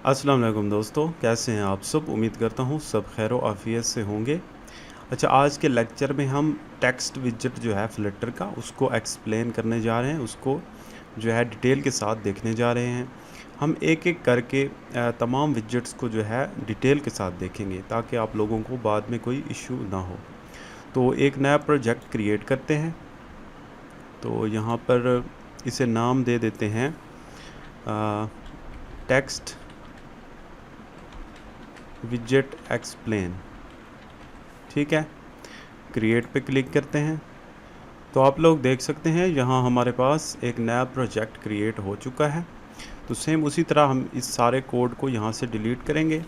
अस्सलाम वालेकुम दोस्तों, कैसे हैं आप सब। उम्मीद करता हूँ सब खैर आफियत से होंगे। अच्छा, आज के लेक्चर में हम टेक्स्ट विजेट जो है फ्लटर का उसको एक्सप्लेन करने जा रहे हैं, उसको जो है डिटेल के साथ देखने जा रहे हैं। हम एक एक करके तमाम विजेट्स को जो है डिटेल के साथ देखेंगे ताकि आप लोगों को बाद में कोई इशू ना हो। तो एक नया प्रोजेक्ट क्रिएट करते हैं। तो यहाँ पर इसे नाम दे देते हैं टेक्स्ट विजेट एक्सप्लेन। ठीक है, क्रिएट पे क्लिक करते हैं। तो आप लोग देख सकते हैं यहाँ हमारे पास एक नया प्रोजेक्ट क्रिएट हो चुका है। तो सेम उसी तरह हम इस सारे कोड को यहाँ से डिलीट करेंगे,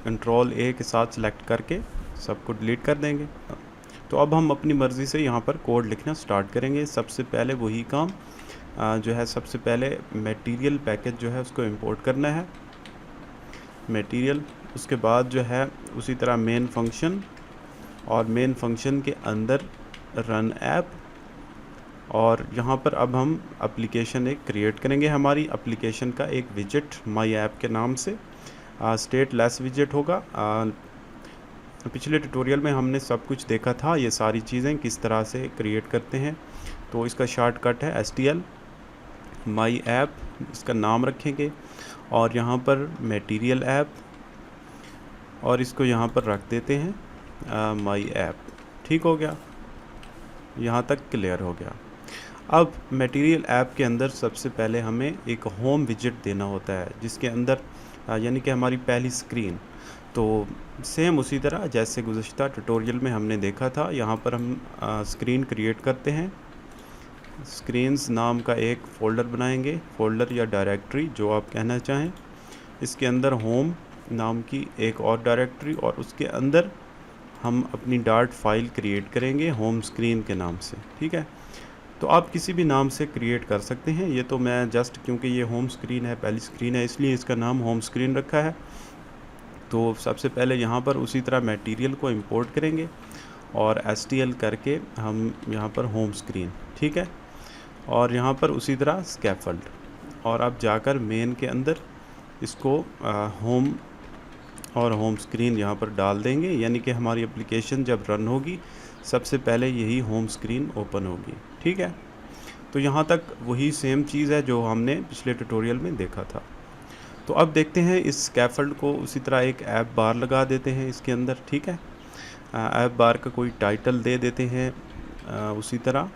कंट्रोल ए के साथ सेलेक्ट करके सबको डिलीट कर देंगे। तो अब हम अपनी मर्ज़ी से यहाँ पर कोड लिखना स्टार्ट करेंगे। सबसे पहले वही काम जो है, सबसे पहले मटेरियल पैकेज जो है उसको इंपोर्ट करना है, मटेरियल। उसके बाद जो है उसी तरह मेन फंक्शन, और मेन फंक्शन के अंदर रन ऐप। और यहाँ पर अब हम एप्लीकेशन एक क्रिएट करेंगे, हमारी एप्लीकेशन का एक विजेट माई ऐप के नाम से स्टेट लेस विजेट होगा। पिछले ट्यूटोरियल में हमने सब कुछ देखा था, ये सारी चीज़ें किस तरह से क्रिएट करते हैं। तो इसका शॉर्टकट है STL माई ऐप, इसका नाम रखेंगे। और यहाँ पर मटेरियल ऐप, और इसको यहाँ पर रख देते हैं माई ऐप। ठीक हो गया, यहाँ तक क्लियर हो गया। अब मटेरियल ऐप के अंदर सबसे पहले हमें एक होम विजेट देना होता है, जिसके अंदर यानी कि हमारी पहली स्क्रीन। तो सेम उसी तरह जैसे गुज़श्ता ट्यूटोरियल में हमने देखा था, यहाँ पर हम स्क्रीन क्रिएट करते हैं। स्क्रीन्स नाम का एक फ़ोल्डर बनाएंगे, फ़ोल्डर या डायरेक्टरी जो आप कहना चाहें। इसके अंदर होम नाम की एक और डायरेक्टरी, और उसके अंदर हम अपनी डॉट फाइल क्रिएट करेंगे होम स्क्रीन के नाम से। ठीक है, तो आप किसी भी नाम से क्रिएट कर सकते हैं। ये तो मैं जस्ट क्योंकि ये होम स्क्रीन है, पहली स्क्रीन है, इसलिए इसका नाम होम स्क्रीन रखा है। तो सबसे पहले यहाँ पर उसी तरह मटेरियल को इंपोर्ट करेंगे और STL करके हम यहाँ पर होम स्क्रीन, ठीक है, और यहाँ पर उसी तरह स्कैफोल्ड। और अब जाकर मेन के अंदर इसको होम और होम स्क्रीन यहाँ पर डाल देंगे, यानी कि हमारी एप्लीकेशन जब रन होगी सबसे पहले यही होम स्क्रीन ओपन होगी। ठीक है, तो यहाँ तक वही सेम चीज़ है जो हमने पिछले ट्यूटोरियल में देखा था। तो अब देखते हैं इस स्कैफोल्ड को उसी तरह एक ऐप बार लगा देते हैं इसके अंदर। ठीक है, ऐप बार का कोई टाइटल दे देते हैं, उसी तरह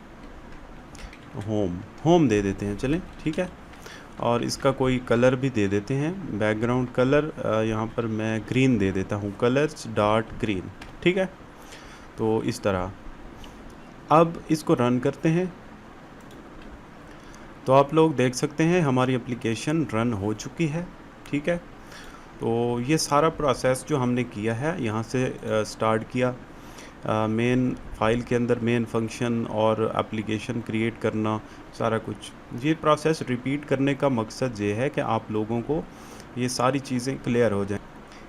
होम दे देते हैं, चलें, ठीक है। और इसका कोई कलर भी दे देते हैं, बैकग्राउंड कलर यहाँ पर मैं ग्रीन दे देता हूँ, कलर्स डॉट ग्रीन। ठीक है, तो इस तरह अब इसको रन करते हैं। तो आप लोग देख सकते हैं हमारी एप्लीकेशन रन हो चुकी है। ठीक है, तो ये सारा प्रोसेस जो हमने किया है, यहाँ से स्टार्ट किया मेन फाइल के अंदर मेन फंक्शन और एप्लीकेशन क्रिएट करना, सारा कुछ ये प्रोसेस रिपीट करने का मकसद ये है कि आप लोगों को ये सारी चीज़ें क्लियर हो जाएं,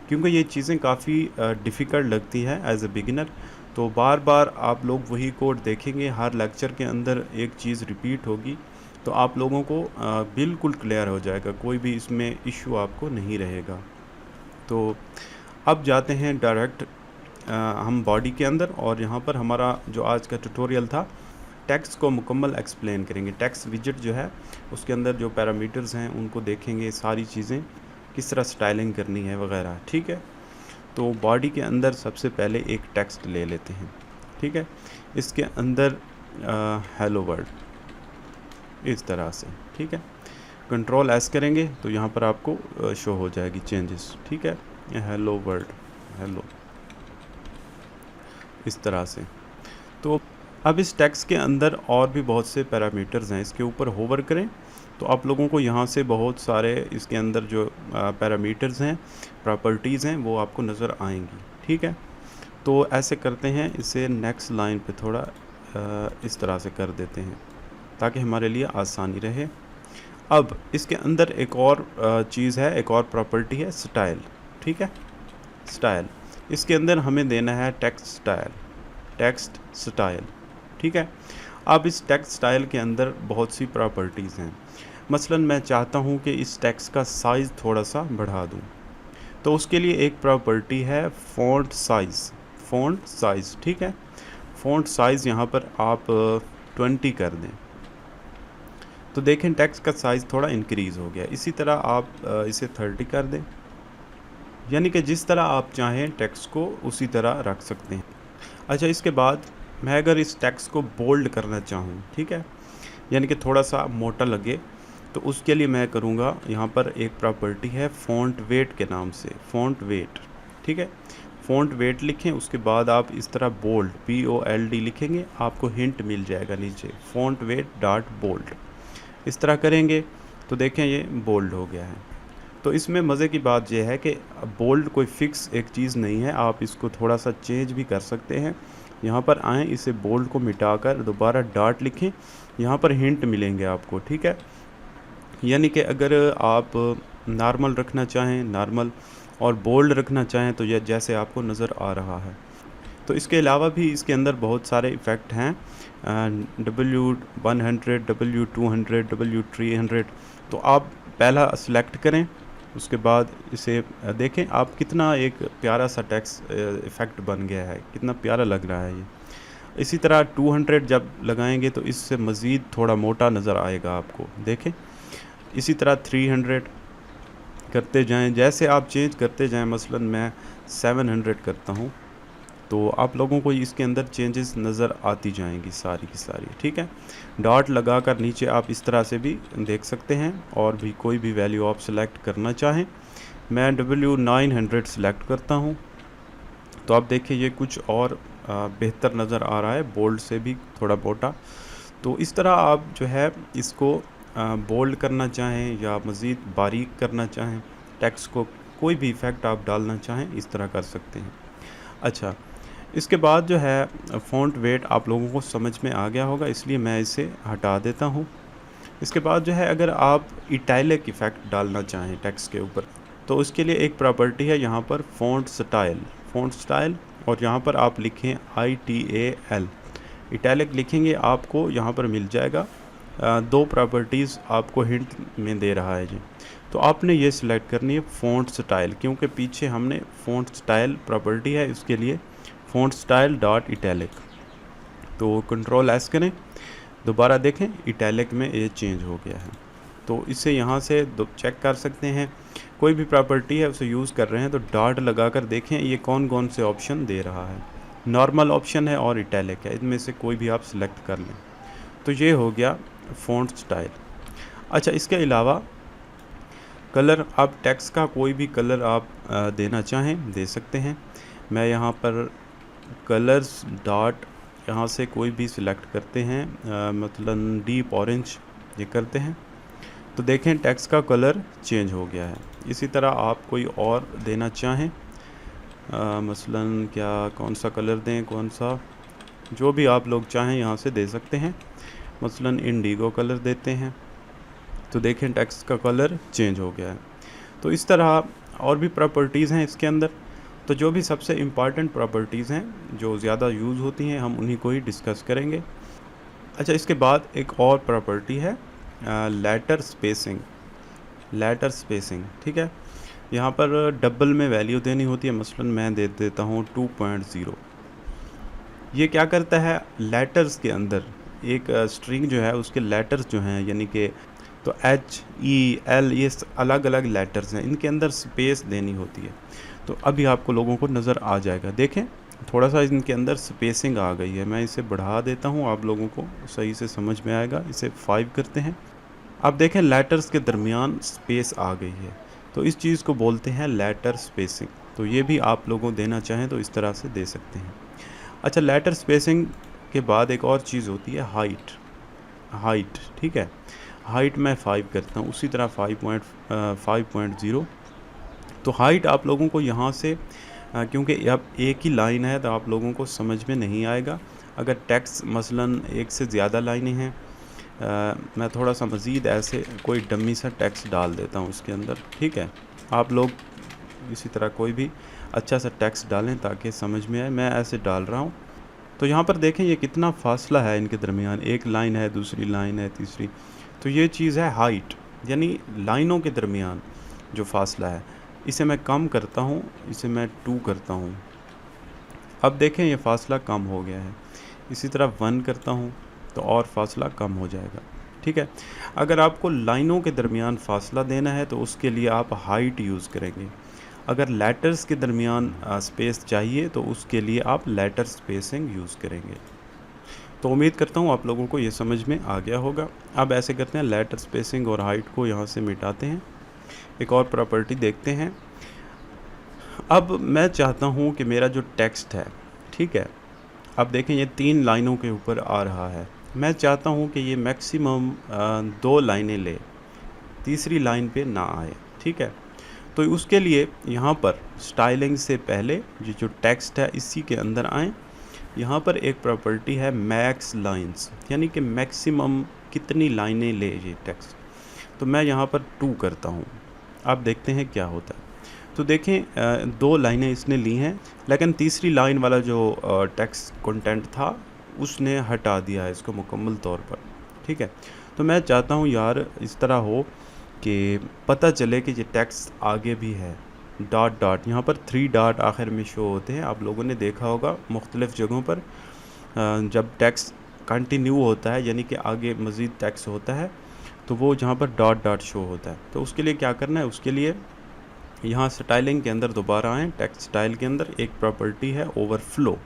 क्योंकि ये चीज़ें काफ़ी डिफ़िकल्ट लगती हैं एज ए बिगिनर। तो बार बार आप लोग वही कोड देखेंगे, हर लेक्चर के अंदर एक चीज़ रिपीट होगी, तो आप लोगों को बिल्कुल क्लियर हो जाएगा, कोई भी इसमें इशू आपको नहीं रहेगा। तो अब जाते हैं डायरेक्ट हम बॉडी के अंदर, और यहाँ पर हमारा जो आज का ट्यूटोरियल था टेक्स्ट को मुकम्मल एक्सप्लेन करेंगे। टेक्स्ट विजेट जो है उसके अंदर जो पैरामीटर्स हैं उनको देखेंगे, सारी चीज़ें किस तरह स्टाइलिंग करनी है वगैरह। ठीक है, तो बॉडी के अंदर सबसे पहले एक टेक्स्ट ले लेते हैं। ठीक है, इसके अंदर हेलो वर्ल्ड इस तरह से। ठीक है, कंट्रोल S करेंगे तो यहाँ पर आपको शो हो जाएगी चेंजेस। ठीक है, हेलो वर्ल्ड, हेलो, इस तरह से। तो अब इस टेक्स्ट के अंदर और भी बहुत से पैरामीटर्स हैं, इसके ऊपर होवर करें तो आप लोगों को यहाँ से बहुत सारे इसके अंदर जो पैरामीटर्स हैं, प्रॉपर्टीज़ हैं, वो आपको नज़र आएंगी। ठीक है, तो ऐसे करते हैं, इसे नेक्स्ट लाइन पे थोड़ा इस तरह से कर देते हैं ताकि हमारे लिए आसानी रहे। अब इसके अंदर एक और चीज़ है, एक और प्रॉपर्टी है स्टाइल। ठीक है, स्टाइल, इसके अंदर हमें देना है टेक्स्ट स्टाइल, टेक्स्ट स्टाइल। ठीक है, अब इस टेक्स्ट स्टाइल के अंदर बहुत सी प्रॉपर्टीज़ हैं। मसलन मैं चाहता हूँ कि इस टेक्स्ट का साइज़ थोड़ा सा बढ़ा दूँ, तो उसके लिए एक प्रॉपर्टी है फ़ॉन्ट साइज़, ठीक है। फ़ॉन्ट साइज़ यहाँ पर आप 20 कर दें, तो देखें टेक्स्ट का साइज़ थोड़ा इंक्रीज़ हो गया। इसी तरह आप इसे 30 कर दें, यानी कि जिस तरह आप चाहें टेक्स्ट को उसी तरह रख सकते हैं। अच्छा, इसके बाद मैं अगर इस टेक्स्ट को बोल्ड करना चाहूँ, ठीक है, यानी कि थोड़ा सा मोटा लगे, तो उसके लिए मैं करूँगा, यहाँ पर एक प्रॉपर्टी है फ़ॉन्ट वेट के नाम से, फ़ॉन्ट वेट, ठीक है। फ़ॉन्ट वेट लिखें, उसके बाद आप इस तरह बोल्ड BOLD लिखेंगे, आपको हिंट मिल जाएगा नीचे, फ़ॉन्ट वेट डॉट बोल्ड। इस तरह करेंगे तो देखें ये बोल्ड हो गया है। तो इसमें मज़े की बात यह है कि बोल्ड कोई फ़िक्स एक चीज़ नहीं है, आप इसको थोड़ा सा चेंज भी कर सकते हैं। यहाँ पर आएँ, इसे बोल्ड को मिटाकर दोबारा डॉट लिखें, यहाँ पर हिंट मिलेंगे आपको, ठीक है। यानी कि अगर आप नॉर्मल रखना चाहें नॉर्मल, और बोल्ड रखना चाहें तो यह जैसे आपको नज़र आ रहा है। तो इसके अलावा भी इसके अंदर बहुत सारे इफ़ेक्ट हैं, W100, W200, W300। तो आप पहला सेलेक्ट करें, उसके बाद इसे देखें आप कितना एक प्यारा सा टेक्स्ट इफ़ेक्ट बन गया है, कितना प्यारा लग रहा है ये। इसी तरह 200 जब लगाएंगे तो इससे मज़ीद थोड़ा मोटा नज़र आएगा आपको, देखें। इसी तरह 300 करते जाएं, जैसे आप चेंज करते जाएं, मसलन मैं 700 करता हूं, तो आप लोगों को इसके अंदर चेंजेस नज़र आती जाएंगी सारी की सारी, ठीक है। डॉट लगाकर नीचे आप इस तरह से भी देख सकते हैं, और भी कोई भी वैल्यू आप सेलेक्ट करना चाहें। मैं W900 सेलेक्ट करता हूं, तो आप देखिए ये कुछ और बेहतर नज़र आ रहा है, बोल्ड से भी थोड़ा मोटा। तो इस तरह आप जो है इसको बोल्ड करना चाहें या मज़ीद बारीक करना चाहें, टेक्स्ट को कोई भी इफ़ेक्ट आप डालना चाहें, इस तरह कर सकते हैं। अच्छा, इसके बाद जो है फ़ॉन्ट वेट आप लोगों को समझ में आ गया होगा, इसलिए मैं इसे हटा देता हूँ। इसके बाद जो है अगर आप इटैलिक इफ़ेक्ट डालना चाहें टेक्स्ट के ऊपर, तो उसके लिए एक प्रॉपर्टी है यहाँ पर फ़ॉन्ट स्टाइल, और यहाँ पर आप लिखें ITAL, इटैलिक लिखेंगे, आपको यहाँ पर मिल जाएगा। दो प्रॉपर्टीज़ आपको हिंट में दे रहा है जी। तो आपने ये सिलेक्ट करनी है फ़ॉन्ट स्टाइल, क्योंकि पीछे हमने फ़ॉन्ट स्टाइल प्रॉपर्टी है, इसके लिए फ़ॉन्ट स्टाइल डॉट इटैलिक। तो Ctrl+S करें, दोबारा देखें इटैलिक में ये चेंज हो गया है। तो इसे यहाँ से चेक कर सकते हैं, कोई भी प्रॉपर्टी है उसे यूज़ कर रहे हैं तो डॉट लगाकर देखें ये कौन कौन से ऑप्शन दे रहा है। नॉर्मल ऑप्शन है और इटैलिक है, इनमें से कोई भी आप सिलेक्ट कर लें। तो ये हो गया फ़ॉन्ट स्टाइल। अच्छा, इसके अलावा कलर, आप टेक्स्ट का कोई भी कलर आप देना चाहें दे सकते हैं। मैं यहाँ पर कलर्स डॉट यहाँ से कोई भी सिलेक्ट करते हैं, मतलब डीप ऑरेंज ये करते हैं, तो देखें टेक्स्ट का कलर चेंज हो गया है। इसी तरह आप कोई और देना चाहें, मसलन क्या कौन सा कलर दें, कौन सा, जो भी आप लोग चाहें यहाँ से दे सकते हैं। मसलन इंडिगो कलर देते हैं, तो देखें टेक्स्ट का कलर चेंज हो गया है। तो इस तरह और भी प्रॉपर्टीज़ हैं इसके अंदर। तो जो भी सबसे इम्पॉर्टेंट प्रॉपर्टीज़ हैं जो ज़्यादा यूज़ होती हैं, हम उन्हीं को ही डिस्कस करेंगे। अच्छा, इसके बाद एक और प्रॉपर्टी है लेटर स्पेसिंग, ठीक है। यहाँ पर डबल में वैल्यू देनी होती है, मसलन मैं दे देता हूँ 2.0। ये क्या करता है, लेटर्स के अंदर एक स्ट्रिंग जो है उसके लेटर्स जो हैं, यानी कि तो HEL ये अलग अलग लेटर्स हैं, इनके अंदर स्पेस देनी होती है। तो अभी आपको लोगों को नज़र आ जाएगा, देखें थोड़ा सा इनके अंदर स्पेसिंग आ गई है। मैं इसे बढ़ा देता हूँ, आप लोगों को सही से समझ में आएगा। इसे 5 करते हैं, आप देखें लेटर्स के दरमियान स्पेस आ गई है, तो इस चीज़ को बोलते हैं लेटर स्पेसिंग। तो ये भी आप लोगों देना चाहें तो इस तरह से दे सकते हैं। अच्छा, लेटर स्पेसिंग के बाद एक और चीज़ होती है हाइट, ठीक है। हाइट मैं 5 करता हूँ, उसी तरह 5.0। तो हाइट आप लोगों को यहाँ से क्योंकि अब एक ही लाइन है तो आप लोगों को समझ में नहीं आएगा। अगर टेक्स्ट मसलन एक से ज़्यादा लाइनें हैं, मैं थोड़ा सा मज़ीद ऐसे कोई डमी सा टेक्स्ट डाल देता हूँ उसके अंदर, ठीक है। आप लोग इसी तरह कोई भी अच्छा सा टेक्स्ट डालें ताकि समझ में आए। मैं ऐसे डाल रहा हूँ, तो यहाँ पर देखें ये कितना फासला है इनके दरमियान, एक लाइन है, दूसरी लाइन है, तीसरी। तो ये चीज़ है हाइट। यानी लाइनों के दरमियान जो फासला है, इसे मैं कम करता हूँ, इसे मैं 2 करता हूँ। अब देखें ये फासला कम हो गया है। इसी तरह 1 करता हूँ तो और फासला कम हो जाएगा, ठीक है। अगर आपको लाइनों के दरमियान फासला देना है तो उसके लिए आप हाइट यूज़ करेंगे। अगर लेटर्स के दरमियान स्पेस चाहिए तो उसके लिए आप लेटर स्पेसिंग यूज़ करेंगे। तो उम्मीद करता हूँ आप लोगों को ये समझ में आ गया होगा। अब ऐसे करते हैं, लेटर स्पेसिंग और हाइट को यहाँ से मिटाते हैं। एक और प्रॉपर्टी देखते हैं। अब मैं चाहता हूँ कि मेरा जो टेक्स्ट है, ठीक है, अब देखें ये 3 लाइनों के ऊपर आ रहा है। मैं चाहता हूँ कि ये मैक्सिमम 2 लाइनें ले, तीसरी लाइन पे ना आए, ठीक है। तो उसके लिए यहाँ पर स्टाइलिंग से पहले ये जो टेक्स्ट है इसी के अंदर आएँ। यहाँ पर एक प्रॉपर्टी है मैक्स लाइंस, यानी कि मैक्सिमम कितनी लाइनें ले ये टेक्स्ट। तो मैं यहाँ पर 2 करता हूँ। अब देखते हैं क्या होता है। तो देखें 2 लाइनें इसने ली हैं, लेकिन तीसरी लाइन वाला जो टेक्स्ट कंटेंट था उसने हटा दिया है इसको मुकम्मल तौर पर, ठीक है। तो मैं चाहता हूँ यार इस तरह हो कि पता चले कि ये टेक्स्ट आगे भी है। डॉट डॉट यहाँ पर 3 डॉट आखिर में शो होते हैं। आप लोगों ने देखा होगा मुख्तलिफ़ जगहों पर जब टेक्स्ट कंटिन्यू होता है, यानी कि आगे मज़ीद टेक्स्ट होता है, तो वो जहाँ पर डॉट डॉट शो होता है। तो उसके लिए क्या करना है, उसके लिए यहाँ स्टाइलिंग के अंदर दोबारा आएँ। टेक्स्ट स्टाइल के अंदर एक प्रॉपर्टी है ओवरफ्लो।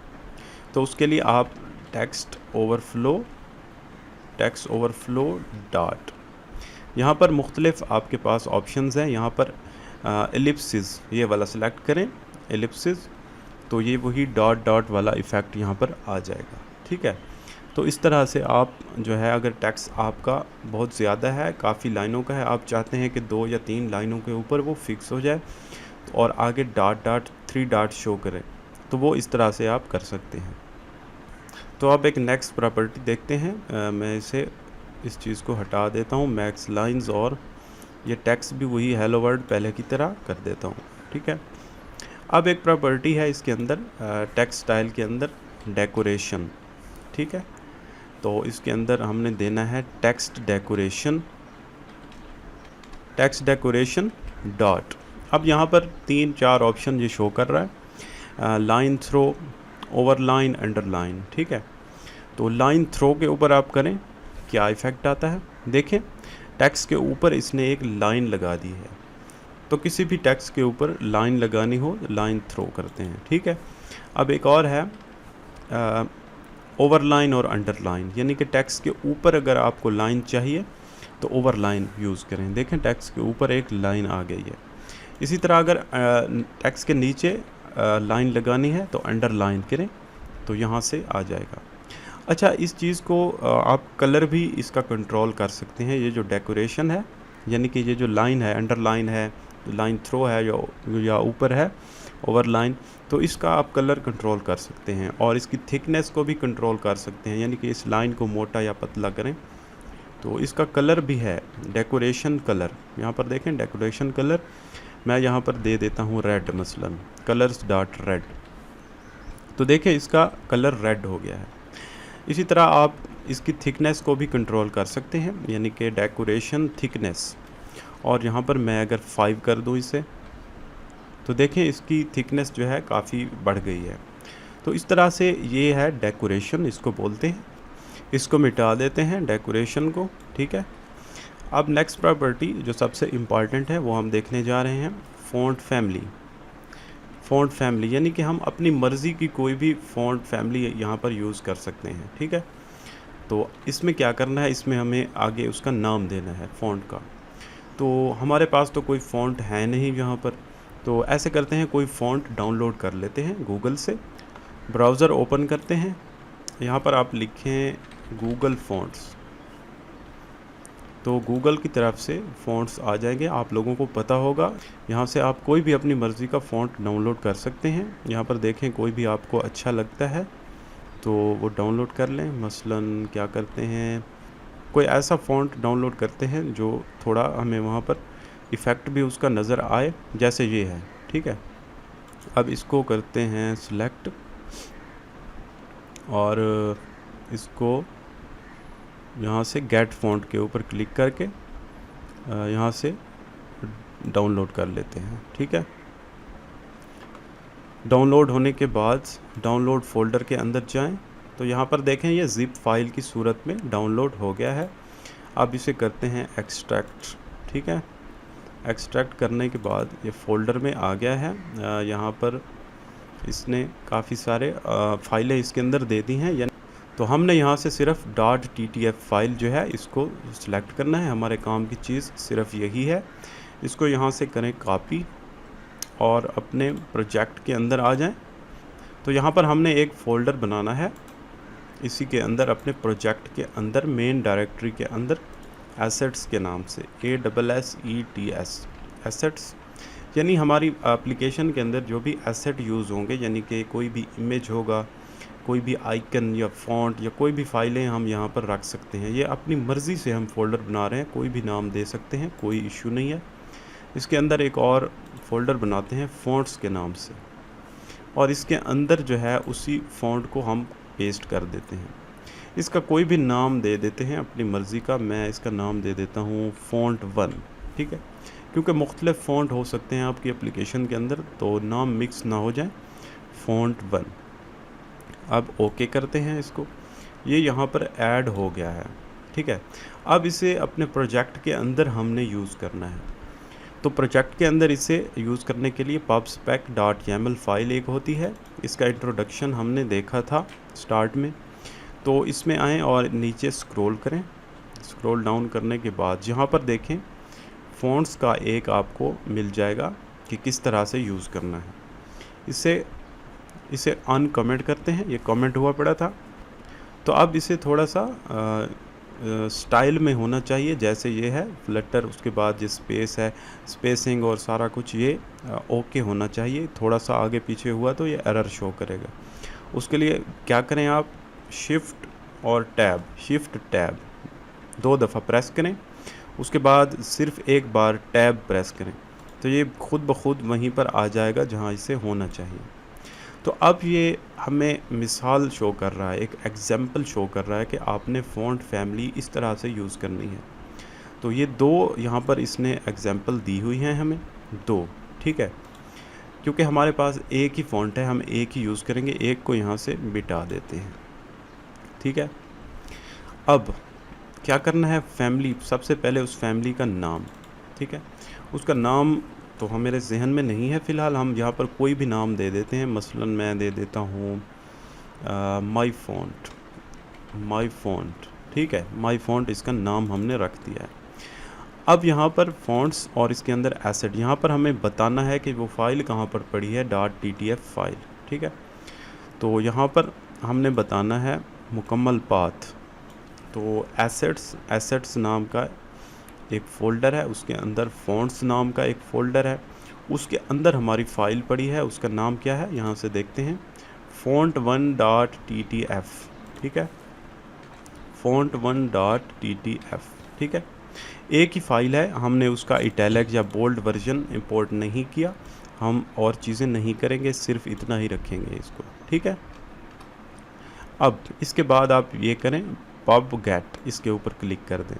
तो उसके लिए आप टेक्स्ट ओवरफ्लो डॉट, यहाँ पर मुख्तलिफ़ आपके पास ऑप्शंस हैं। यहाँ पर एलिप्सिस ये वाला सेलेक्ट करें, एलिप्सिस, तो ये वही डॉट डॉट वाला इफ़ेक्ट यहाँ पर आ जाएगा, ठीक है। तो इस तरह से आप जो है, अगर टेक्स्ट आपका बहुत ज़्यादा है, काफ़ी लाइनों का है, आप चाहते हैं कि 2 या 3 लाइनों के ऊपर वो फिक्स हो जाए और आगे डॉट डॉट 3 डॉट शो करें, तो वो इस तरह से आप कर सकते हैं। तो अब एक नेक्स्ट प्रॉपर्टी देखते हैं। मैं इस चीज़ को हटा देता हूँ, मैक्स लाइंस, और ये टेक्स्ट भी वही हेलो वर्ल्ड पहले की तरह कर देता हूँ, ठीक है। अब एक प्रॉपर्टी है इसके अंदर, टेक्स्ट स्टाइल के अंदर, डेकोरेशन, ठीक है। तो इसके अंदर हमने देना है टेक्स्ट डेकोरेशन डॉट। अब यहाँ पर 3-4 ऑप्शन ये शो कर रहा है, लाइन थ्रो, ओवरलाइन, अंडरलाइन, ठीक है। तो लाइन थ्रो के ऊपर आप करें, क्या इफ़ेक्ट आता है देखें। टेक्स्ट के ऊपर इसने एक लाइन लगा दी है, तो किसी भी टेक्स्ट के ऊपर लाइन लगानी हो लाइन थ्रो करते हैं, ठीक है। अब एक और है ओवरलाइन और अंडरलाइन, यानी कि टेक्स्ट के ऊपर अगर आपको लाइन चाहिए तो ओवरलाइन यूज़ करें। देखें टेक्स्ट के ऊपर एक लाइन आ गई है। इसी तरह अगर टेक्स्ट के नीचे लाइन लगानी है तो अंडरलाइन करें, तो यहाँ से आ जाएगा। अच्छा, इस चीज़ को आप कलर भी इसका कंट्रोल कर सकते हैं। ये जो डेकोरेशन है, यानी कि ये जो लाइन है, अंडरलाइन है, लाइन थ्रो है, या ऊपर है ओवरलाइन, तो इसका आप कलर कंट्रोल कर सकते हैं और इसकी थिकनेस को भी कंट्रोल कर सकते हैं, यानी कि इस लाइन को मोटा या पतला करें। तो इसका कलर भी है डेकोरेशन कलर। यहाँ पर देखें डेकोरेशन कलर, मैं यहाँ पर दे देता हूँ रेड, मसलन कलर्स डॉट रेड। तो देखें इसका कलर रेड हो गया है। इसी तरह आप इसकी थिकनेस को भी कंट्रोल कर सकते हैं, यानी कि डेकोरेशन थिकनेस, और यहाँ पर मैं अगर 5 कर दूँ इसे, तो देखें इसकी थिकनेस जो है काफ़ी बढ़ गई है। तो इस तरह से ये है डेकोरेशन, इसको बोलते हैं। इसको मिटा देते हैं डेकोरेशन को, ठीक है। अब नेक्स्ट प्रॉपर्टी जो सबसे इम्पॉर्टेंट है वो हम देखने जा रहे हैं, फ़ॉन्ट फैमिली, यानी कि हम अपनी मर्ज़ी की कोई भी फ़ॉन्ट फैमिली यहाँ पर यूज़ कर सकते हैं, ठीक है। तो इसमें क्या करना है, इसमें हमें आगे उसका नाम देना है फ़ॉन्ट का। तो हमारे पास तो कोई फ़ॉन्ट है नहीं यहाँ पर, तो ऐसे करते हैं, कोई फ़ॉन्ट डाउनलोड कर लेते हैं गूगल से। ब्राउज़र ओपन करते हैं, यहाँ पर आप लिखें गूगल फ़ॉन्ट्स, तो गूगल की तरफ से फ़ॉन्ट्स आ जाएंगे। आप लोगों को पता होगा, यहाँ से आप कोई भी अपनी मर्ज़ी का फ़ॉन्ट डाउनलोड कर सकते हैं। यहाँ पर देखें कोई भी आपको अच्छा लगता है तो वो डाउनलोड कर लें। मसलन क्या करते हैं, कोई ऐसा फ़ॉन्ट डाउनलोड करते हैं जो थोड़ा हमें वहाँ पर इफ़ेक्ट भी उसका नज़र आए, जैसे ये है, ठीक है। अब इसको करते हैं सिलेक्ट और इसको यहाँ से गेट फ़ॉन्ट के ऊपर क्लिक करके यहाँ से डाउनलोड कर लेते हैं। ठीक है, डाउनलोड होने के बाद डाउनलोड फोल्डर के अंदर जाएं तो यहाँ पर देखें ये ज़िप फाइल की सूरत में डाउनलोड हो गया है। अब इसे करते हैं एक्सट्रैक्ट। ठीक है, एक्सट्रैक्ट करने के बाद ये फ़ोल्डर में आ गया है। यहाँ पर इसने काफ़ी सारे फाइलें इसके अंदर दे दी हैं, यानी तो हमने यहाँ से सिर्फ .ttf फाइल जो है इसको सिलेक्ट करना है। हमारे काम की चीज़ सिर्फ यही है। इसको यहाँ से करें कॉपी और अपने प्रोजेक्ट के अंदर आ जाएं। तो यहाँ पर हमने एक फ़ोल्डर बनाना है, इसी के अंदर अपने प्रोजेक्ट के अंदर मेन डायरेक्टरी के अंदर एसेट्स के नाम से ASSETS एसेट्स, यानी हमारी एप्लीकेशन के अंदर जो भी एसेट यूज़ होंगे, यानी कि कोई भी इमेज होगा, कोई भी आइकन या फॉन्ट या कोई भी फाइलें हम यहाँ पर रख सकते हैं। ये अपनी मर्ज़ी से हम फ़ोल्डर बना रहे हैं, कोई भी नाम दे सकते हैं, कोई इशू नहीं है। इसके अंदर एक और फ़ोल्डर बनाते हैं फ़ॉन्ट्स के नाम से, और इसके अंदर जो है उसी फ़ॉन्ट को हम पेस्ट कर देते हैं। इसका कोई भी नाम दे देते हैं अपनी मर्ज़ी का। मैं इसका नाम दे देता हूँ फ़ॉन्ट 1। ठीक है, क्योंकि मुख्तलिफ़ फ़ॉन्ट हो सकते हैं आपकी एप्लीकेशन के अंदर, तो नाम मिक्स ना हो जाए। फ़ॉन्ट 1। अब ओके करते हैं इसको। ये यहाँ पर ऐड हो गया है। ठीक है, अब इसे अपने प्रोजेक्ट के अंदर हमने यूज़ करना है। तो प्रोजेक्ट के अंदर इसे यूज़ करने के लिए pubspec.yaml फाइल एक होती है। इसका इंट्रोडक्शन हमने देखा था स्टार्ट में। तो इसमें आएँ और नीचे स्क्रॉल करें। स्क्रॉल डाउन करने के बाद यहाँ पर देखें फ़ॉन्ट्स का एक आपको मिल जाएगा कि किस तरह से यूज़ करना है। इसे अनकमेंट करते हैं, ये कमेंट हुआ पड़ा था। तो अब इसे थोड़ा सा स्टाइल में होना चाहिए, जैसे ये है फ्लटर, उसके बाद ये स्पेस है, स्पेसिंग और सारा कुछ ये ओके होना चाहिए। थोड़ा सा आगे पीछे हुआ तो ये एरर शो करेगा। उसके लिए क्या करें आप, शिफ्ट टैब 2 दफ़ा प्रेस करें, उसके बाद सिर्फ एक बार टैब प्रेस करें, तो ये खुद ब खुद वहीं पर आ जाएगा जहाँ इसे होना चाहिए। तो अब ये हमें मिसाल शो कर रहा है, एक एग्जाम्पल शो कर रहा है कि आपने फ़ॉन्ट फैमिली इस तरह से यूज़ करनी है। तो ये 2 यहाँ पर इसने एग्जाम्पल दी हुई हैं हमें 2। ठीक है, क्योंकि हमारे पास एक ही फ़ॉन्ट है, हम एक ही यूज़ करेंगे, एक को यहाँ से मिटा देते हैं। ठीक है, अब क्या करना है, फैमिली, सबसे पहले उस फैमिली का नाम। ठीक है, उसका नाम तो हम मेरे जहन में नहीं है फ़िलहाल, हम यहाँ पर कोई भी नाम दे देते हैं। मसलन मैं दे देता हूँ माई फ़ॉन्ट। ठीक है, माई फ़ॉन्ट इसका नाम हमने रख दिया है। अब यहाँ पर फ़ॉन्ट्स और इसके अंदर एसेट, यहाँ पर हमें बताना है कि वो फ़ाइल कहाँ पर पड़ी है, .ttf फाइल। ठीक है, तो यहाँ पर हमने बताना है मुकम्मल पाथ। तो एसेट्स नाम का एक फ़ोल्डर है, उसके अंदर फ़ॉन्ट्स नाम का एक फ़ोल्डर है, उसके अंदर हमारी फ़ाइल पड़ी है, उसका नाम क्या है, यहाँ से देखते हैं font1.ttf। ठीक है, font1.ttf। ठीक है, एक ही फ़ाइल है, हमने उसका इटैलिक या बोल्ड वर्जन इंपोर्ट नहीं किया, हम और चीज़ें नहीं करेंगे, सिर्फ इतना ही रखेंगे इसको। ठीक है, अब इसके बाद आप ये करें pub get, इसके ऊपर क्लिक कर दें।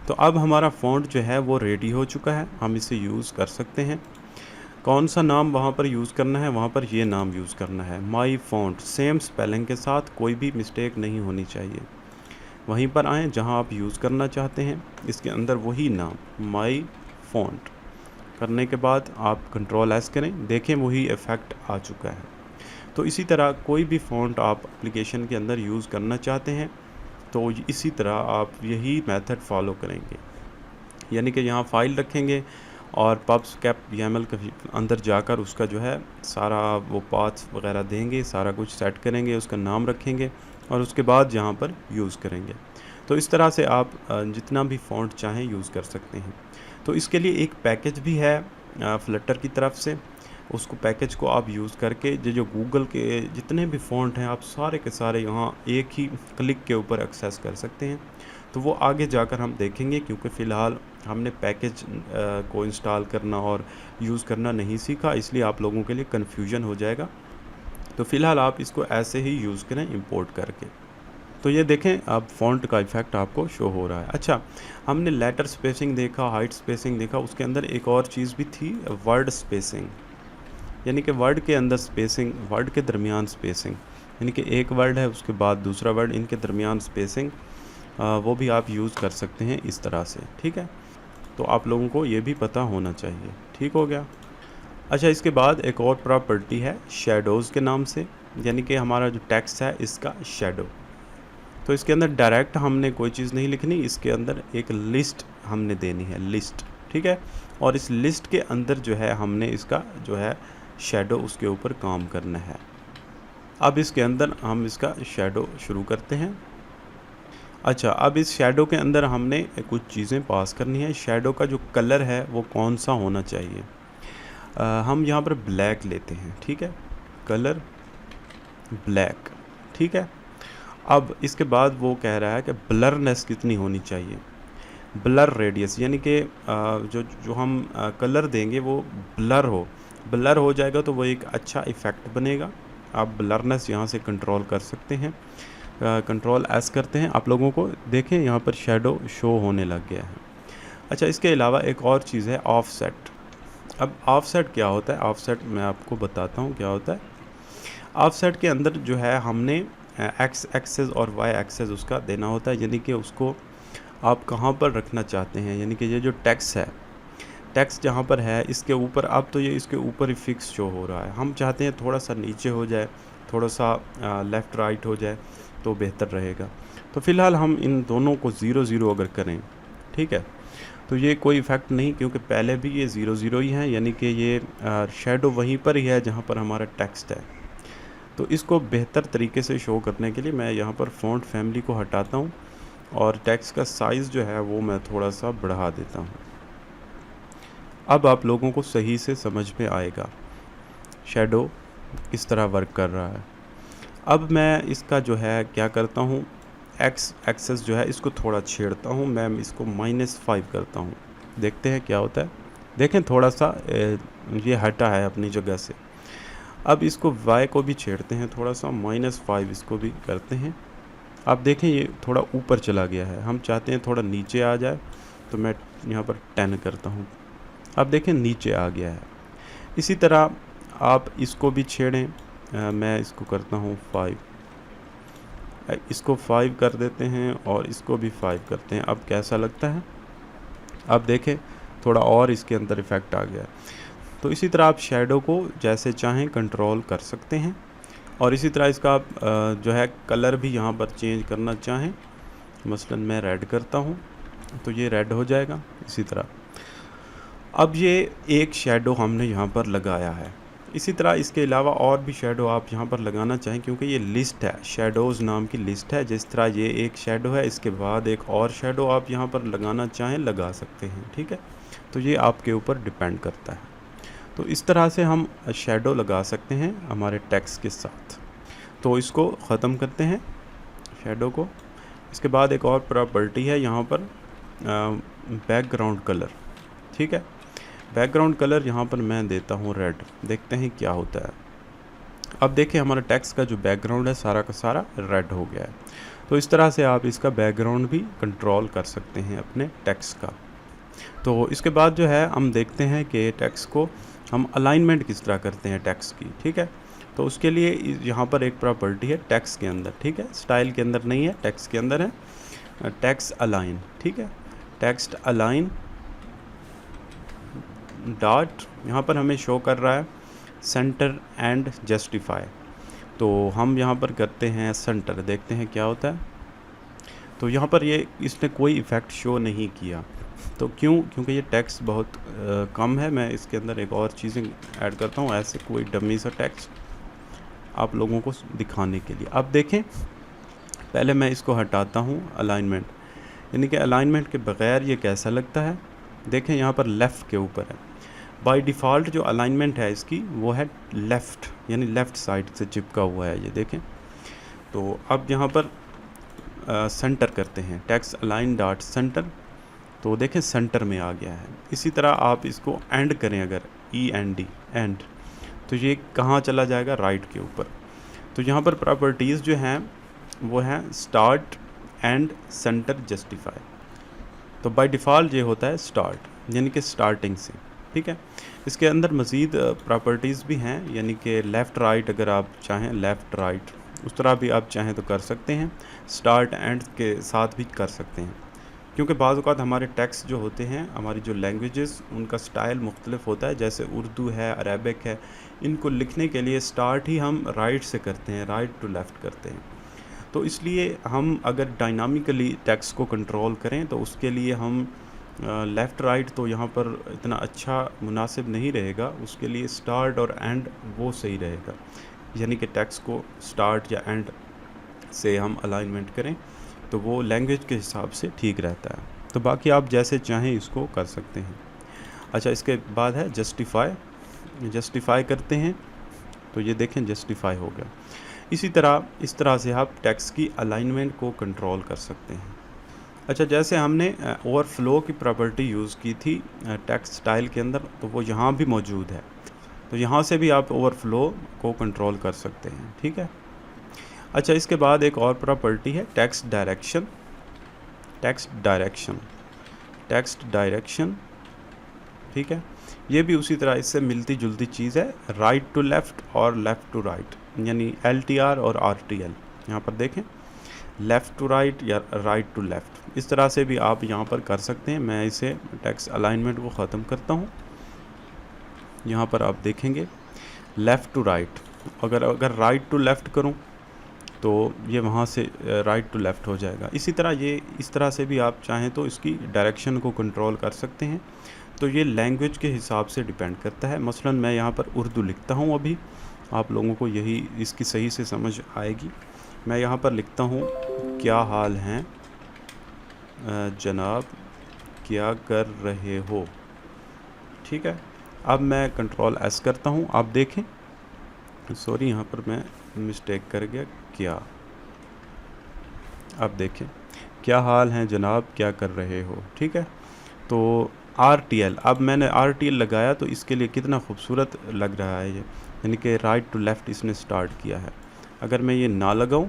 तो अब हमारा फ़ॉन्ट जो है वो रेडी हो चुका है, हम इसे यूज़ कर सकते हैं। कौन सा नाम वहाँ पर यूज़ करना है, वहाँ पर ये नाम यूज़ करना है, माई फ़ॉन्ट, सेम स्पेलिंग के साथ, कोई भी मिस्टेक नहीं होनी चाहिए। वहीं पर आएँ जहाँ आप यूज़ करना चाहते हैं, इसके अंदर वही नाम माई फ़ॉन्ट करने के बाद आप Ctrl+S करें, देखें वही इफ़ेक्ट आ चुका है। तो इसी तरह कोई भी फ़ॉन्ट आप एप्लीकेशन के अंदर यूज़ करना चाहते हैं तो इसी तरह आप यही मेथड फॉलो करेंगे, यानी कि यहाँ फ़ाइल रखेंगे और pubspec.yaml के अंदर जाकर उसका जो है सारा वो पाथ्स वगैरह देंगे, सारा कुछ सेट करेंगे, उसका नाम रखेंगे और उसके बाद यहाँ पर यूज़ करेंगे। तो इस तरह से आप जितना भी फ़ॉन्ट चाहें यूज़ कर सकते हैं। तो इसके लिए एक पैकेज भी है फ्लटर की तरफ से, उसको पैकेज को आप यूज़ करके जो गूगल के जितने भी फ़ॉन्ट हैं आप सारे के सारे यहाँ एक ही क्लिक के ऊपर एक्सेस कर सकते हैं। तो वो आगे जाकर हम देखेंगे, क्योंकि फ़िलहाल हमने पैकेज को इंस्टॉल करना और यूज़ करना नहीं सीखा, इसलिए आप लोगों के लिए कन्फ्यूजन हो जाएगा। तो फ़िलहाल आप इसको ऐसे ही यूज़ करें इंपोर्ट करके। तो ये देखें अब फ़ॉन्ट का इफ़ेक्ट आपको शो हो रहा है। अच्छा, हमने लेटर स्पेसिंग देखा, हाइट स्पेसिंग देखा, उसके अंदर एक और चीज़ भी थी, वर्ड स्पेसिंग, यानी कि वर्ड के अंदर स्पेसिंग, वर्ड के दरमियान स्पेसिंग, यानी कि एक वर्ड है उसके बाद दूसरा वर्ड, इनके दरमियान स्पेसिंग वो भी आप यूज़ कर सकते हैं इस तरह से, ठीक है। तो आप लोगों को ये भी पता होना चाहिए, ठीक हो गया। अच्छा, इसके बाद एक और प्रॉपर्टी है शैडोज़ के नाम से, यानी कि हमारा जो टेक्स्ट है इसका शैडो। तो इसके अंदर डायरेक्ट हमने कोई चीज़ नहीं लिखनी, इसके अंदर एक लिस्ट हमने देनी है, लिस्ट, ठीक है। और इस लिस्ट के अंदर जो है हमने इसका जो है शैडो उसके ऊपर काम करना है। अब इसके अंदर हम इसका शैडो शुरू करते हैं। अच्छा, अब इस शैडो के अंदर हमने कुछ चीज़ें पास करनी है। शैडो का जो कलर है वो कौन सा होना चाहिए, हम यहाँ पर ब्लैक लेते हैं, ठीक है, कलर ब्लैक, ठीक है। अब इसके बाद वो कह रहा है कि ब्लरनेस कितनी होनी चाहिए, ब्लर रेडियस, यानी कि जो जो हम कलर देंगे वो ब्लर हो जाएगा तो वो एक अच्छा इफ़ेक्ट बनेगा। आप ब्लरनेस यहाँ से कंट्रोल कर सकते हैं, कंट्रोल एस करते हैं। आप लोगों को देखें यहाँ पर शैडो शो होने लग गया है। अच्छा, इसके अलावा एक और चीज़ है ऑफसेट। अब ऑफसेट क्या होता है, ऑफसेट मैं आपको बताता हूँ क्या होता है। ऑफसेट के अंदर जो है हमने एक्स एक्सेस और वाई एक्सेस उसका देना होता है, यानी कि उसको आप कहाँ पर रखना चाहते हैं, यानी कि ये जो टेक्स्ट है, टेक्स्ट जहाँ पर है इसके ऊपर, अब तो ये इसके ऊपर ही फिक्स शो हो रहा है, हम चाहते हैं थोड़ा सा नीचे हो जाए, थोड़ा सा लेफ़्ट राइट हो जाए तो बेहतर रहेगा। तो फ़िलहाल हम इन दोनों को 0 0 अगर करें, ठीक है, तो ये कोई इफ़ेक्ट नहीं, क्योंकि पहले भी ये 0 0 ही है, यानी कि ये शैडो वहीं पर ही है जहाँ पर हमारा टेक्स्ट है। तो इसको बेहतर तरीके से शो करने के लिए मैं यहाँ पर फ़ॉन्ट फैमिली को हटाता हूँ और टेक्स्ट का साइज़ जो है वो मैं थोड़ा सा बढ़ा देता हूँ। अब आप लोगों को सही से समझ में आएगा शैडो किस तरह वर्क कर रहा है। अब मैं इसका जो है क्या करता हूँ, एक्स एक्सेस जो है इसको थोड़ा छेड़ता हूँ, मैं इसको -5 करता हूँ, देखते हैं क्या होता है। देखें थोड़ा सा ये हटा है अपनी जगह से। अब इसको y को भी छेड़ते हैं थोड़ा सा, -5 इसको भी करते हैं। आप देखें ये थोड़ा ऊपर चला गया है, हम चाहते हैं थोड़ा नीचे आ जाए, तो मैं यहाँ पर 10 करता हूँ। अब देखें नीचे आ गया है। इसी तरह आप इसको भी छेड़ें, मैं इसको करता हूँ 5, इसको 5 कर देते हैं और इसको भी 5 करते हैं। अब कैसा लगता है, अब देखें थोड़ा और इसके अंदर इफ़ेक्ट आ गया है। तो इसी तरह आप शैडो को जैसे चाहें कंट्रोल कर सकते हैं, और इसी तरह इसका आप जो है कलर भी यहाँ पर चेंज करना चाहें, मसलन मैं रेड करता हूँ तो ये रेड हो जाएगा इसी तरह। अब ये एक शैडो हमने यहाँ पर लगाया है। इसी तरह इसके अलावा और भी शैडो आप यहाँ पर लगाना चाहें, क्योंकि ये लिस्ट है, शैडोज़ नाम की लिस्ट है। जिस तरह ये एक शैडो है, इसके बाद एक और शैडो आप यहाँ पर लगाना चाहें लगा सकते हैं, ठीक है। तो ये आपके ऊपर डिपेंड करता है। तो इस तरह से हम शैडो लगा सकते हैं हमारे टेक्स्ट के साथ। तो इसको ख़त्म करते हैं शैडो को। इसके बाद एक और प्रॉपर्टी है यहाँ पर बैकग्राउंड कलर, ठीक है। बैकग्राउंड कलर यहाँ पर मैं देता हूँ रेड, देखते हैं क्या होता है। अब देखिए हमारा टेक्स्ट का जो बैकग्राउंड है सारा का सारा रेड हो गया है। तो इस तरह से आप इसका बैकग्राउंड भी कंट्रोल कर सकते हैं अपने टेक्स्ट का। तो इसके बाद जो है हम देखते हैं कि टेक्स्ट को हम अलाइनमेंट किस तरह करते हैं टेक्स्ट की, ठीक है। तो उसके लिए यहाँ पर एक प्रॉपर्टी है टेक्स्ट के अंदर, ठीक है, स्टाइल के अंदर नहीं है, टेक्स्ट के अंदर है, टेक्स्ट अलाइन, ठीक है। टेक्स्ट अलाइन डॉट, यहाँ पर हमें शो कर रहा है सेंटर एंड जस्टिफाई। तो हम यहाँ पर करते हैं सेंटर, देखते हैं क्या होता है। तो यहाँ पर ये इसने कोई इफ़ेक्ट शो नहीं किया। तो क्यों, क्योंकि ये टेक्स्ट बहुत कम है। मैं इसके अंदर एक और चीज़ें ऐड करता हूँ, ऐसे कोई डमी सा टेक्स्ट आप लोगों को दिखाने के लिए। अब देखें, पहले मैं इसको हटाता हूँ अलाइनमेंट, यानी कि अलाइनमेंट के बग़ैर ये कैसा लगता है। देखें यहाँ पर लेफ़्ट के ऊपर है, बाय डिफ़ॉल्ट जो अलाइनमेंट है इसकी वो है लेफ़्ट, यानी लेफ़्ट साइड से चिपका हुआ है ये, देखें। तो अब यहाँ पर सेंटर करते हैं, टेक्स्ट अलाइन डॉट सेंटर, तो देखें सेंटर में आ गया है। इसी तरह आप इसको एंड करें, अगर END एंड, तो ये कहाँ चला जाएगा, राइट के ऊपर। तो यहाँ पर प्रॉपर्टीज़ जो हैं वो है स्टार्ट एंड सेंटर जस्टिफाई। तो बाय डिफ़ॉल्ट ये होता है स्टार्ट, यानी कि स्टार्टिंग से, ठीक है। इसके अंदर मज़ीद प्रॉपर्टीज़ भी हैं, यानी कि लेफ़्ट राइट, अगर आप चाहें लेफ़्ट राइट उस तरह भी आप चाहें तो कर सकते हैं, स्टार्ट एंड के साथ भी कर सकते हैं। क्योंकि बाज़ औक़ात हमारे टेक्स्ट जो होते हैं, हमारी जो लैंग्वेजेस, उनका स्टाइल मुख्तलिफ होता है, जैसे उर्दू है, अरेबिक है, इनको लिखने के लिए स्टार्ट ही हम राइट से करते हैं, राइट टू लेफ़्ट करते हैं। तो इसलिए हम अगर डायनामिकली टेक्स्ट को कंट्रोल करें तो उसके लिए हम लेफ़्ट राइट तो यहाँ पर इतना अच्छा मुनासिब नहीं रहेगा, उसके लिए स्टार्ट और एंड वो सही रहेगा, यानी कि टेक्स्ट को स्टार्ट या एंड से हम अलाइनमेंट करें तो वो लैंग्वेज के हिसाब से ठीक रहता है। तो बाकी आप जैसे चाहें इसको कर सकते हैं। अच्छा, इसके बाद है जस्टिफ़ाई। जस्टिफ़ाई करते हैं तो ये देखें जस्टिफ़ाई हो गया। इसी तरह इस तरह से आप टेक्स्ट की अलाइनमेंट को कंट्रोल कर सकते हैं। अच्छा, जैसे हमने ओवरफ्लो की प्रॉपर्टी यूज़ की थी टेक्स्ट स्टाइल के अंदर, तो वो यहाँ भी मौजूद है। तो यहाँ से भी आप ओवरफ्लो को कंट्रोल कर सकते हैं, ठीक है। अच्छा, इसके बाद एक और प्रॉपर्टी है text direction. Text direction, text direction, ठीक है। ये भी उसी तरह इससे मिलती जुलती चीज़ है, राइट टू लेफ़्ट और लेफ़्ट टू राइट, यानी LTR और RTL। यहाँ पर देखें लेफ़्ट टू राइट या राइट टू लेफ़्ट, इस तरह से भी आप यहाँ पर कर सकते हैं। मैं इसे टेक्स्ट अलाइनमेंट को ख़त्म करता हूँ। यहाँ पर आप देखेंगे लेफ़्ट टू राइट, अगर राइट टू लेफ़्ट करूँ तो ये वहाँ से राइट टू लेफ़्ट हो जाएगा। इसी तरह ये इस तरह से भी आप चाहें तो इसकी डायरेक्शन को कंट्रोल कर सकते हैं। तो ये लैंग्वेज के हिसाब से डिपेंड करता है। मसलन मैं यहाँ पर उर्दू लिखता हूँ, अभी आप लोगों को यही इसकी सही से समझ आएगी। मैं यहाँ पर लिखता हूँ क्या हाल हैं जनाब, क्या कर रहे हो, ठीक है। अब मैं कंट्रोल S करता हूँ, आप देखें, सॉरी यहाँ पर मैं मिस्टेक कर गया, क्या, अब देखें क्या हाल हैं जनाब, क्या कर रहे हो, ठीक है। तो RTL, अब मैंने RTL लगाया तो इसके लिए कितना खूबसूरत लग रहा है ये, यानी कि राइट टू लेफ़्ट इसने स्टार्ट किया है। अगर मैं ये ना लगाऊं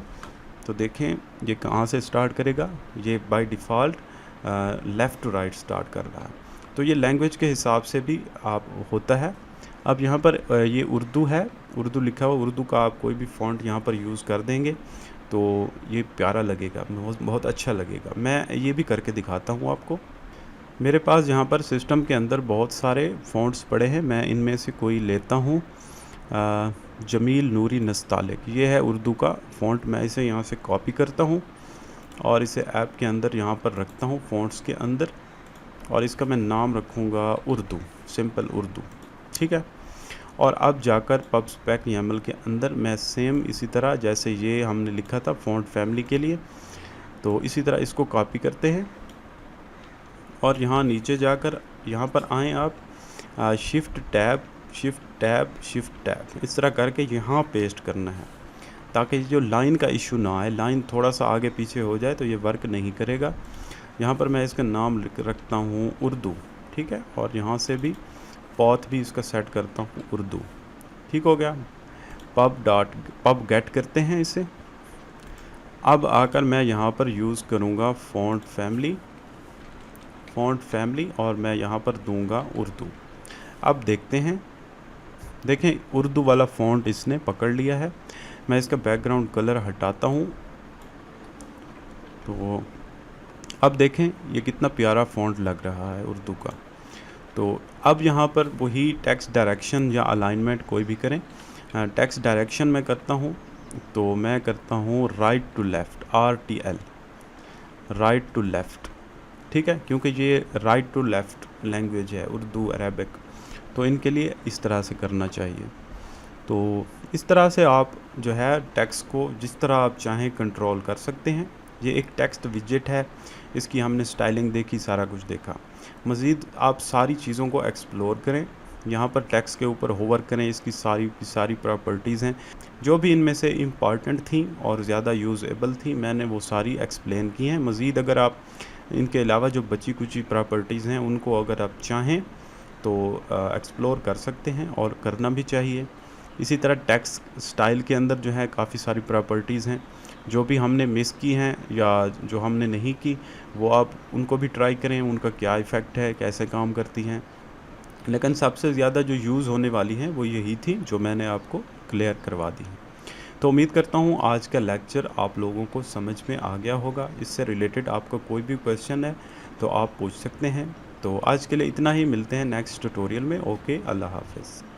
तो देखें ये कहाँ से स्टार्ट करेगा, ये by default left to right start कर रहा है। तो ये लैंग्वेज के हिसाब से भी आप होता है। अब यहाँ पर ये उर्दू है, उर्दू लिखा हुआ, उर्दू का आप कोई भी फ़ॉन्ट यहाँ पर यूज़ कर देंगे तो ये प्यारा लगेगा, बहुत अच्छा लगेगा। मैं ये भी करके दिखाता हूँ आपको। मेरे पास यहाँ पर सिस्टम के अंदर बहुत सारे फ़ॉन्ट्स पड़े हैं, मैं इनमें से कोई लेता हूँ। जमील नूरी नस्तालिक, ये है उर्दू का फ़ॉन्ट। मैं इसे यहाँ से कॉपी करता हूँ और इसे ऐप के अंदर यहाँ पर रखता हूँ फ़ॉन्ट्स के अंदर, और इसका मैं नाम रखूँगा उर्दू, सिंपल उर्दू, ठीक है। और अब जाकर पबस्पेक YAML के अंदर मैं सेम इसी तरह जैसे ये हमने लिखा था फ़ॉन्ट फैमिली के लिए, तो इसी तरह इसको कॉपी करते हैं और यहाँ नीचे जाकर यहाँ पर आएँ आप, shift tab shift tab shift tab, इस तरह करके यहाँ पेस्ट करना है, ताकि जो लाइन का इशू ना आए, लाइन थोड़ा सा आगे पीछे हो जाए तो ये वर्क नहीं करेगा। यहाँ पर मैं इसका नाम रखता हूँ उर्दू, ठीक है, और यहाँ से भी पॉथ भी इसका सेट करता हूँ उर्दू, ठीक हो गया। पब गेट करते हैं इसे। अब आकर मैं यहाँ पर यूज़ करूँगा फ़ॉन्ट फैमिली और मैं यहाँ पर दूंगा उर्दू। अब देखते हैं, देखें उर्दू वाला फ़ॉन्ट इसने पकड़ लिया है। मैं इसका बैकग्राउंड कलर हटाता हूँ, तो अब देखें ये कितना प्यारा फ़ॉन्ट लग रहा है उर्दू का। तो अब यहाँ पर वही टेक्स्ट डायरेक्शन या अलाइनमेंट कोई भी करें, टेक्स्ट डायरेक्शन में करता हूँ तो मैं करता हूँ right to left, RTL, right to left, ठीक है, क्योंकि ये राइट टू लेफ़्ट लैंग्वेज है उर्दू अरेबिक, तो इनके लिए इस तरह से करना चाहिए। तो इस तरह से आप जो है टेक्स्ट को जिस तरह आप चाहें कंट्रोल कर सकते हैं। ये एक टेक्स्ट विजेट है, इसकी हमने स्टाइलिंग देखी, सारा कुछ देखा। मज़ीद आप सारी चीज़ों को एक्सप्लोर करें, यहाँ पर टेक्स्ट के ऊपर होवर करें, इसकी सारी प्रॉपर्टीज़ हैं, जो भी इनमें से इम्पॉर्टेंट थी और ज़्यादा यूज़ेबल थी मैंने वो सारी एक्सप्लेन की हैं। मज़ीद अगर आप इनके अलावा जो बची कुची प्रॉपर्टीज़ हैं उनको अगर आप चाहें तो एक्सप्लोर कर सकते हैं और करना भी चाहिए। इसी तरह टेक्स्ट स्टाइल के अंदर जो है काफ़ी सारी प्रॉपर्टीज़ हैं, जो भी हमने मिस की हैं या जो हमने नहीं की, वो आप उनको भी ट्राई करें, उनका क्या इफ़ेक्ट है, कैसे काम करती हैं। लेकिन सबसे ज़्यादा जो यूज़ होने वाली हैं वो यही थी जो मैंने आपको क्लियर करवा दी। तो उम्मीद करता हूँ आज का लेक्चर आप लोगों को समझ में आ गया होगा। इससे रिलेटेड आपका कोई भी क्वेश्चन है तो आप पूछ सकते हैं। तो आज के लिए इतना ही, मिलते हैं नेक्स्ट ट्यूटोरियल में। ओके, अल्लाह हाफ़िज़।